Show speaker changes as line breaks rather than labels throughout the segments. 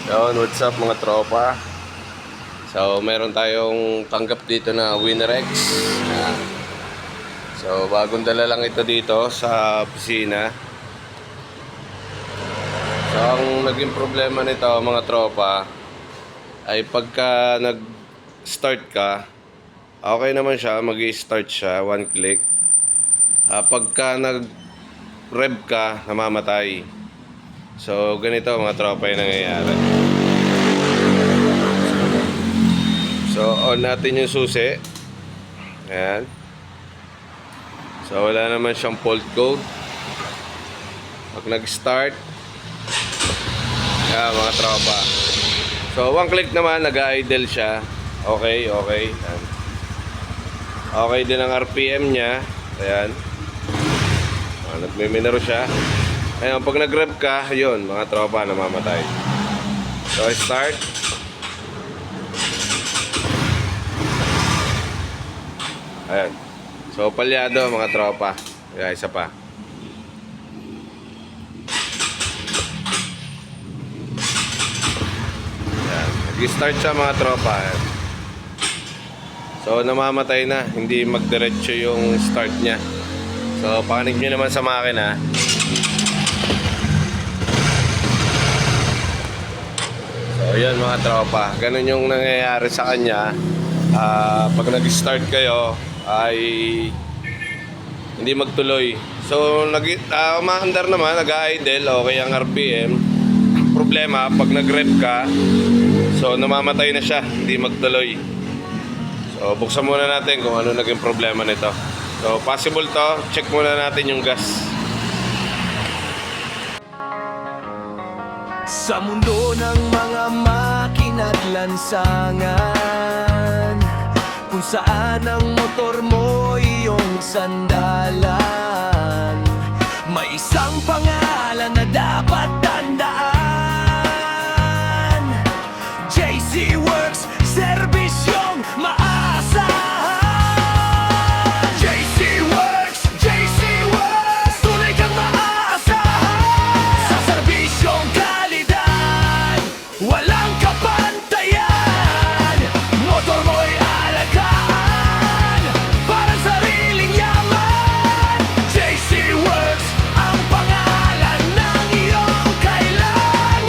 Yon, what's up mga tropa? So, meron tayong tanggap dito na WinRx. Yan. So, bagong dala lang ito dito sa opisina. So, ang naging problema nito mga tropa ay pagka nag-start ka, okay naman siya, mag-i-start siya, one click. Pagka nag-rev ka, namamatay. So, ganito mga tropa yung nangyayari. So, on natin yung susi. Ayan. So, wala naman siyang fault code. Pag nag-start, ayan mga tropa. So, one click naman, nag-idle siya. Okay, okay. Ayan. Okay din ang RPM niya. Ayan. Nagmiminero siya. Ayan, pag nag-rev ka, yun, mga tropa, namamatay. So, start. Ayan. So, palyado, mga tropa. Ayan, isa pa. Ayan. Nag-start siya, mga tropa. Ayan. So, namamatay na. Hindi magdiretso yung start niya. So, pakinig nyo naman sa makina. So, yan mga tropa. Ganun yung nangyayari sa kanya. Pag nag-start kayo, ay hindi magtuloy. So, umaandar naman, nag-idle, okay ang RPM. Problema, pag nag-rev ka, so, namamatay na siya, hindi magtuloy. So, buksan muna natin kung ano naging problema nito. So, possible to, check muna natin yung gas.
Sa mundo ng mga makina't lansangan, kung saan ang motor mo iyong sandalan, may isang pangalan na dapat tandaan: JC Works, serbisyong maasahan. JC Works, JC Works, tunay kang maaasahan. Sa serbisyong kalidad, walang kapantayan. Motor mo'y alagaan, parang sariling yaman. JC Works, ang pangalan ng iyong kailangan.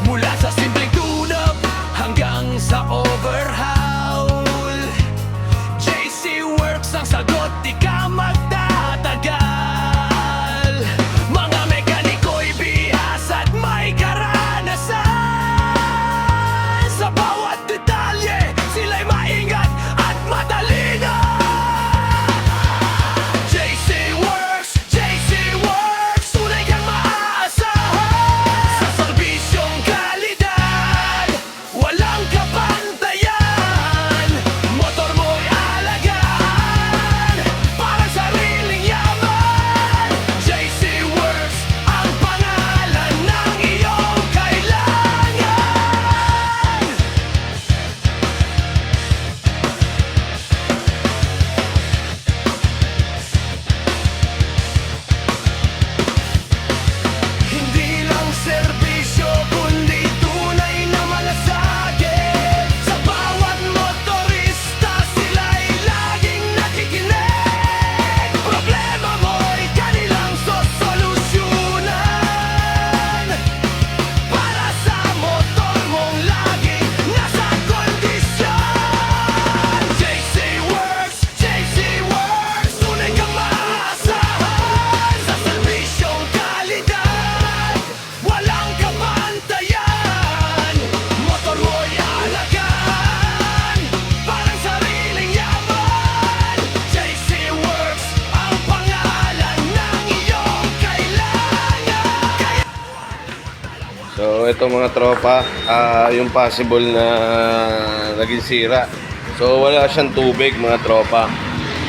Mula sa simpleng tune-up hanggang sa overhaul, JC Works ang sagot, di ka magtatagal. Mga mekaniko'y bihas at may karanasan. Sa bawat detalye, sila'y maingat at matalino. JC Works, JC Works, tunay kang maaasahan. Sa serbisyong kalidad, walang kapantayan. Motor mo'y alagaan, parang sariling yaman. JC Works, ang pangalan ng iyong kailangan. Hindi lang serbisyo, kundi tunay na malasakit. Sa bawat motorista, sila'y laging nakikinig. Problema mo'y kanilang sosolusyunan, para sa motor mong laging nasa kondisyon. JC Works, JC Works, tunay kang maaasahan. Sa serbisyong kalidad, walang kapantayan. Motor mo'y alagaan, parang sariling yaman. JC Works, ang pangalan ng iyong kailangan.
So, ito mga tropa, yung possible na naging sira. So, wala siyang tubig mga tropa.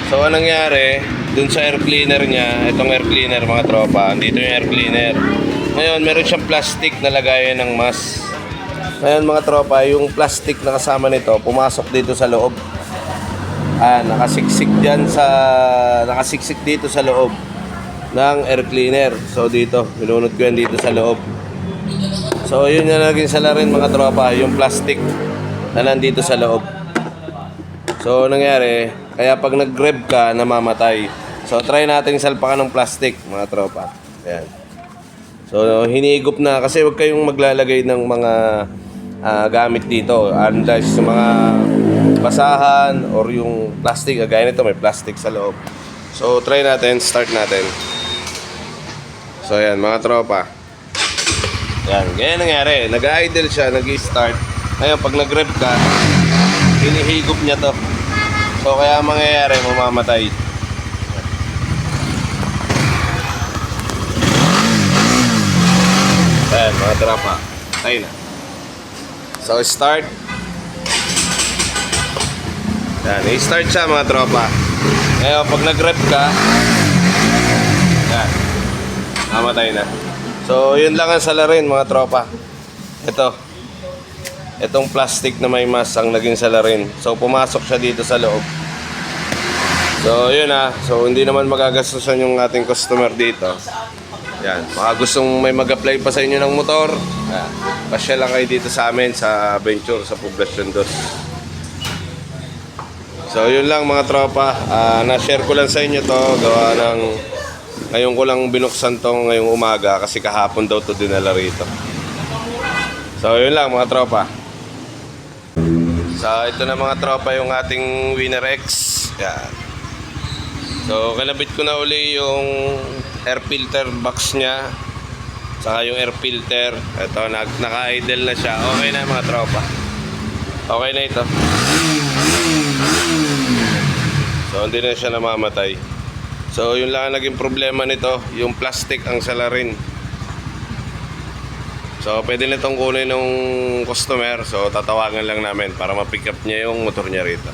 So, anong nangyari, dun sa air cleaner niya, itong air cleaner mga tropa, dito yung air cleaner. Ngayon, meron siyang plastic na lagayan ng mas. Ngayon mga tropa, yung plastic na kasama nito, pumasok dito sa loob. nakasiksik dito sa loob ng air cleaner. So dito, binunod ko yan dito sa loob. So yun yung naging salarin mga tropa, yung plastic na nandito sa loob. So nangyari, kaya pag nag-rev ka, namamatay. So try natin salpakan ng plastic mga tropa. Ayan. So hinigop na, kasi huwag kayong maglalagay ng mga gamit dito. Unless yung mga basahan or yung plastic, gaya nito may plastic sa loob. So try natin, start natin. So ayan mga tropa. Yan, ganyan nangyari. Nag-idle siya, nag-start. Ngayon, pag nag-rev ka, hinihigop niya to. So, kaya mangyayari, mamamatay. Ayan, mga tropa. Tayo na. So, start. Yan, i-start siya mga tropa. Ngayon, pag nag-rev ka, yan, mamatay na. So, yun lang ang salarin mga tropa. Itong plastic na may mask ang naging salarin. So, pumasok siya dito sa loob. So, yun So, hindi naman magagastusan yung ating customer dito. Yan. Mga gustong may mag-apply pa sa inyo ng motor, pasya lang kayo dito sa amin sa Venture, sa Poblacion 2. So, yun lang mga tropa. Na-share ko lang sa inyo to. Gawa ng ngayon ko lang binuksan to ngayong umaga kasi kahapon daw to dinala rito. So yun lang mga tropa. So ito na mga tropa yung ating Winner X. Yan. So kinabit ko na uli yung air filter box niya. Saka yung air filter. Ito naka-idle na siya. Okay na mga tropa. Okay na ito. So hindi na siya namamatay. So yun lang ang naging problema nito, yung plastic ang salarin. So pwede nitong kunin ng customer, so tatawagan lang namin para ma-pick up niya yung motor niya rito.